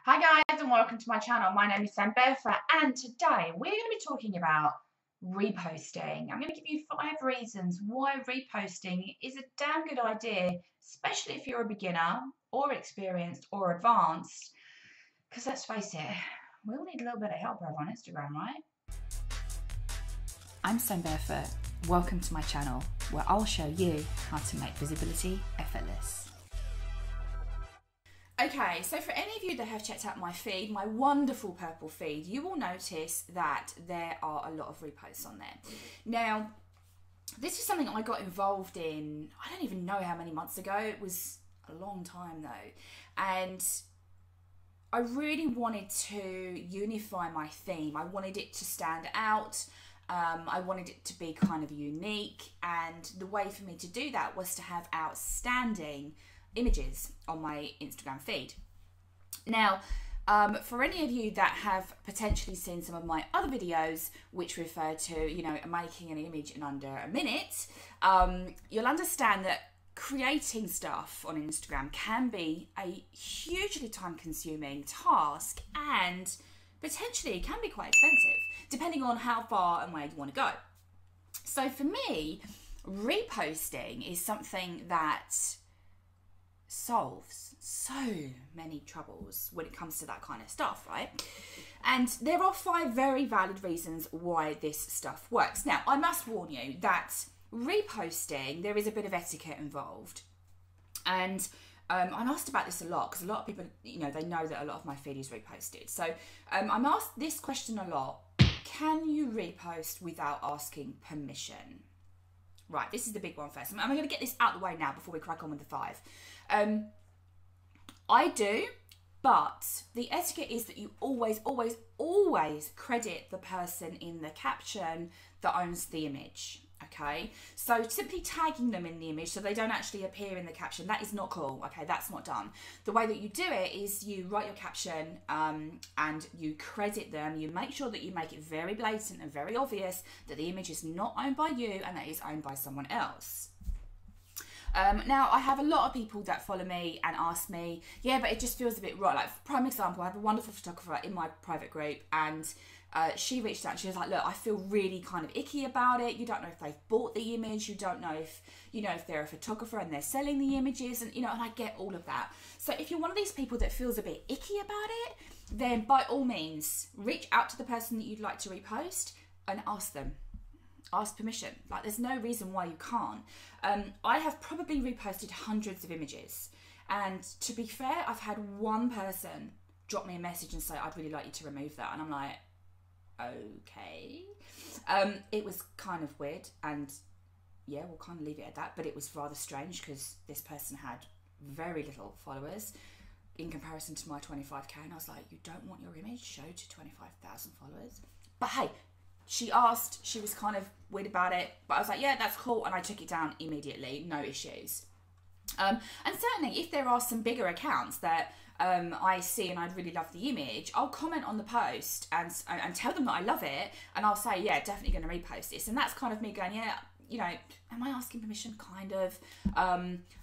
Hi guys and welcome to my channel. My name is Bearfoot and today we're going to be talking about reposting. I'm going to give you 5 reasons why reposting is a damn good idea, especially if you're a beginner or experienced or advanced. Because let's face it, we all need a little bit of help over on Instagram, right? I'm Bearfoot. Welcome to my channel where I'll show you how to make visibility effortless. Okay, so for any of you that have checked out my feed, my wonderful purple feed, you will notice that there are a lot of reposts on there. Now, this is something I got involved in, I don't even know how many months ago. It was a long time though. And I really wanted to unify my theme. I wanted it to stand out. I wanted it to be kind of unique. And the way for me to do that was to have outstanding images on my Instagram feed. Now, for any of you that have potentially seen some of my other videos which refer to, you know, making an image in under a minute, you'll understand that creating stuff on Instagram can be a hugely time-consuming task and potentially can be quite expensive, depending on how far and where you want to go. So for me, reposting is something that solves so many troubles when it comes to that kind of stuff, right? And there are 5 very valid reasons why this stuff works. Now, I must warn you that reposting, there is a bit of etiquette involved. And I'm asked about this a lot because a lot of people, you know, they know that a lot of my feed is reposted. So I'm asked this question a lot. Can you repost without asking permission? Right, this is the big one first. I'm going to get this out of the way now before we crack on with the 5. I do, but the etiquette is that you always credit the person in the caption that owns the image, okay? So simply tagging them in the image so they don't actually appear in the caption, that is not cool, okay? That's not done. The way that you do it is you write your caption and you credit them. You make sure that you make it very blatant and very obvious that the image is not owned by you and that it is owned by someone else. Now, I have a lot of people that follow me and ask me, yeah, but it just feels a bit right. Like, prime example, I have a wonderful photographer in my private group and she reached out and she was like, look, I feel really kind of icky about it. You don't know if they've bought the image. You don't know if, you know, if they're a photographer and they're selling the images and, you know, and I get all of that. So if you're one of these people that feels a bit icky about it, then by all means, reach out to the person that you'd like to repost and ask them. Ask permission. Like, there's no reason why you can't. I have probably reposted hundreds of images, and to be fair, I've had one person drop me a message and say, I'd really like you to remove that, and I'm like, okay. It was kind of weird, and yeah, we'll kind of leave it at that, but it was rather strange because this person had very little followers in comparison to my 25k, and I was like, you don't want your image showed to 25,000 followers? But hey, she asked, she was kind of weird about it, but I was like, yeah, that's cool, and I took it down immediately, no issues. And certainly, if there are some bigger accounts that I see and I'd really love the image, I'll comment on the post and tell them that I love it, and I'll say, yeah, definitely going to repost this. And that's kind of me going, yeah, you know, am I asking permission? Kind of.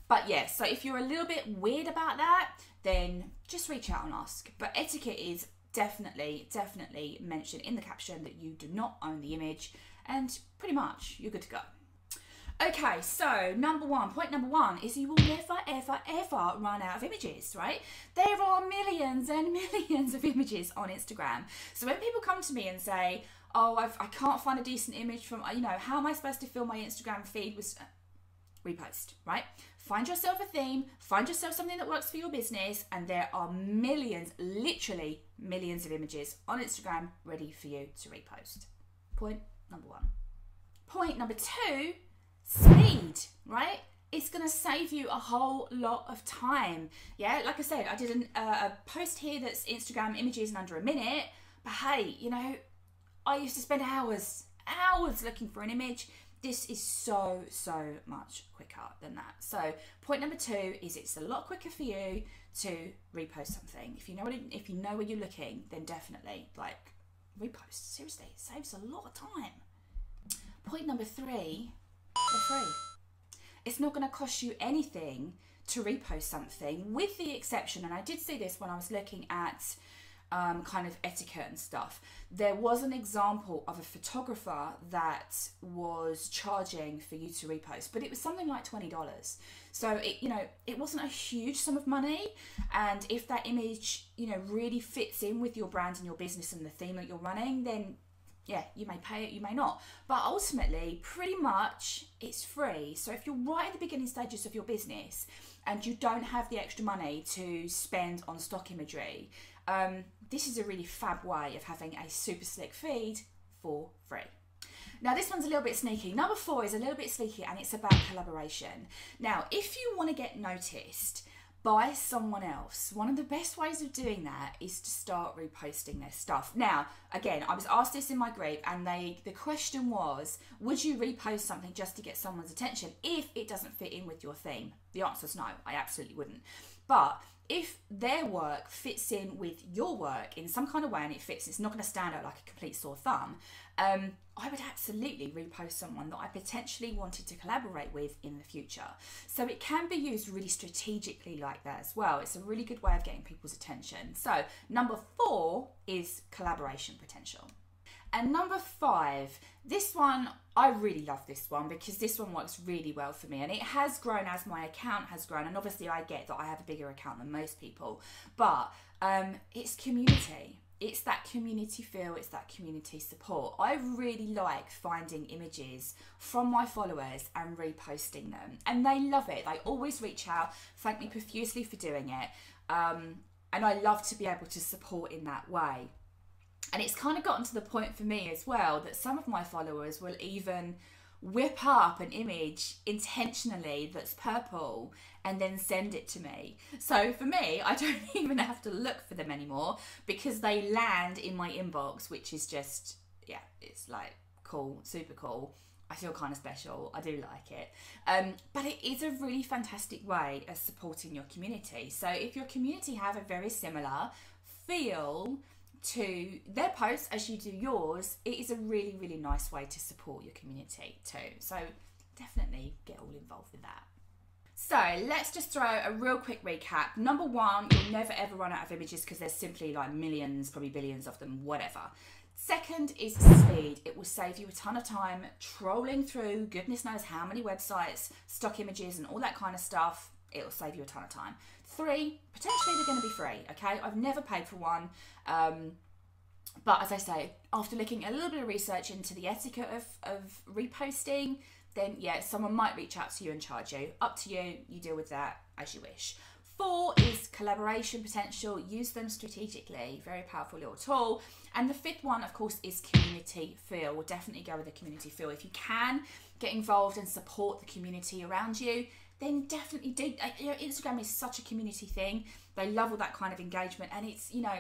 But yeah, so if you're a little bit weird about that, then just reach out and ask. But etiquette is definitely mention in the caption that you do not own the image, and pretty much you're good to go. Okay, so point number one is you will never ever run out of images, right? There are millions and millions of images on Instagram. So when people come to me and say, oh, I can't find a decent image from, you know, how am I supposed to fill my Instagram feed with repost, right? Find yourself a theme, find yourself something that works for your business, and there are millions, literally millions of images on Instagram ready for you to repost. Point number 1. Point number 2, speed, right? It's going to save you a whole lot of time. Yeah, like I said, I did a post here that's Instagram images in under a minute, but hey, you know, I used to spend hours looking for an image. This is so much quicker than that. So point number 2 is it's a lot quicker for you to repost something. If you know where you're looking, then definitely like repost. Seriously, it saves a lot of time. Point number 3, they're free. It's not going to cost you anything to repost something, with the exception, and I did see this when I was looking at kind of etiquette and stuff, there was an example of a photographer that was charging for you to repost, but it was something like $20. So it, you know, it wasn't a huge sum of money, and if that image, you know, really fits in with your brand and your business and the theme that you're running, then yeah, you may pay it, you may not. But ultimately, pretty much it's free. So if you're right at the beginning stages of your business and you don't have the extra money to spend on stock imagery, this is a really fab way of having a super slick feed for free. Now this one's a little bit sneaky. Number 4 is a little bit sneaky, and it's about collaboration. Now, if you want to get noticed by someone else, one of the best ways of doing that is to start reposting their stuff. Now, again, I was asked this in my group, and the question was, would you repost something just to get someone's attention if it doesn't fit in with your theme? The answer is no, I absolutely wouldn't. But if their work fits in with your work in some kind of way, and it fits, it's not going to stand out like a complete sore thumb, I would absolutely repost someone that I potentially wanted to collaborate with in the future. So it can be used really strategically like that as well. It's a really good way of getting people's attention. So number 4 is collaboration potential. And number 5, this one, I really love this one because this one works really well for me, and it has grown as my account has grown, and obviously I get that I have a bigger account than most people, but it's community. It's that community feel, it's that community support. I really like finding images from my followers and reposting them, and they love it. They always reach out, thank me profusely for doing it, and I love to be able to support in that way. And it's kind of gotten to the point for me as well that some of my followers will even whip up an image intentionally that's purple and then send it to me. So for me, I don't even have to look for them anymore because they land in my inbox, which is just, yeah, it's like cool, super cool. I feel kind of special. I do like it. But it is a really fantastic way of supporting your community. So if your community have a very similar feel to their posts as you do yours, it is a really, really nice way to support your community too. So definitely get all involved with that. So let's just throw a real quick recap. Number 1, you'll never ever run out of images because there's simply like millions, probably billions of them, whatever. Second is speed. It will save you a ton of time trolling through goodness knows how many websites, stock images and all that kind of stuff. It'll save you a ton of time. 3, potentially they're going to be free, okay? I've never paid for one. But as I say, after looking a little bit of research into the etiquette of reposting, then yeah, someone might reach out to you and charge you. Up to you, you deal with that as you wish. 4 is collaboration potential. Use them strategically. Very powerful little tool. And the 5th one, of course, is community feel. We'll definitely go with the community feel. If you can get involved and support the community around you, then definitely do. You know, Instagram is such a community thing. They love all that kind of engagement, and it's, you know,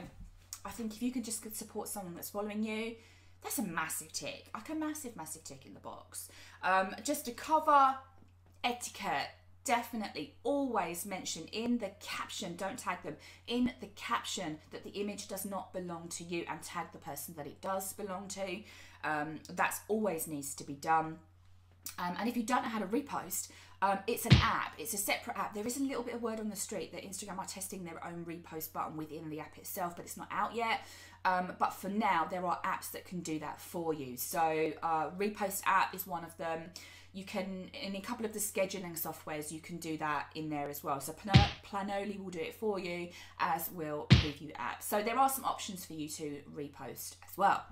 I think if you can just support someone that's following you, that's a massive tick, like a massive, massive tick in the box. Just to cover etiquette, definitely always mention in the caption, don't tag them, in the caption that the image does not belong to you, and tag the person that it does belong to. That's always needs to be done. And if you don't know how to repost, it's an app, it's a separate app. There is a little bit of word on the street that Instagram are testing their own repost button within the app itself, but it's not out yet. But for now, there are apps that can do that for you. So Repost app is one of them. You can, in a couple of the scheduling softwares, you can do that in there as well. So Planoly will do it for you, as will Preview app. So there are some options for you to repost as well.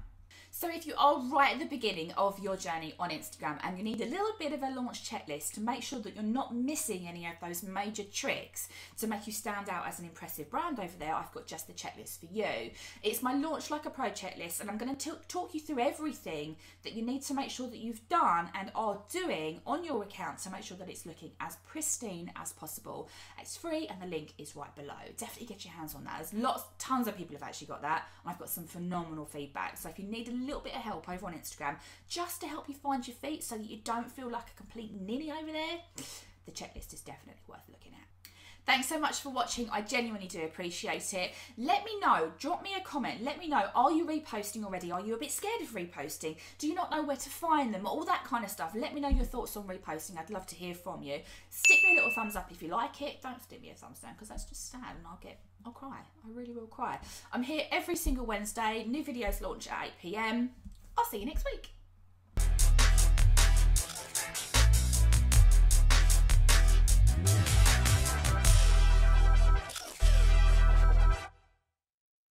So if you are right at the beginning of your journey on Instagram and you need a little bit of a launch checklist to make sure that you're not missing any of those major tricks to make you stand out as an impressive brand over there, I've got just the checklist for you. It's my Launch Like a Pro checklist, and I'm going to talk you through everything that you need to make sure that you've done and are doing on your account to make sure that it's looking as pristine as possible. It's free and the link is right below. Definitely get your hands on that. There's tons of people have actually got that, and I've got some phenomenal feedback. So if you need a little bit of help over on Instagram just to help you find your feet so that you don't feel like a complete ninny over there, the checklist is definitely worth looking at. Thanks so much for watching. I genuinely do appreciate it. Let me know, drop me a comment. Let me know, are you reposting already? Are you a bit scared of reposting? Do you not know where to find them? All that kind of stuff. Let me know your thoughts on reposting. I'd love to hear from you. Stick me a little thumbs up if you like it. Don't stick me a thumbs down because that's just sad and I'll cry. I really will cry. I'm here every single Wednesday. New videos launch at 8 PM. I'll see you next week.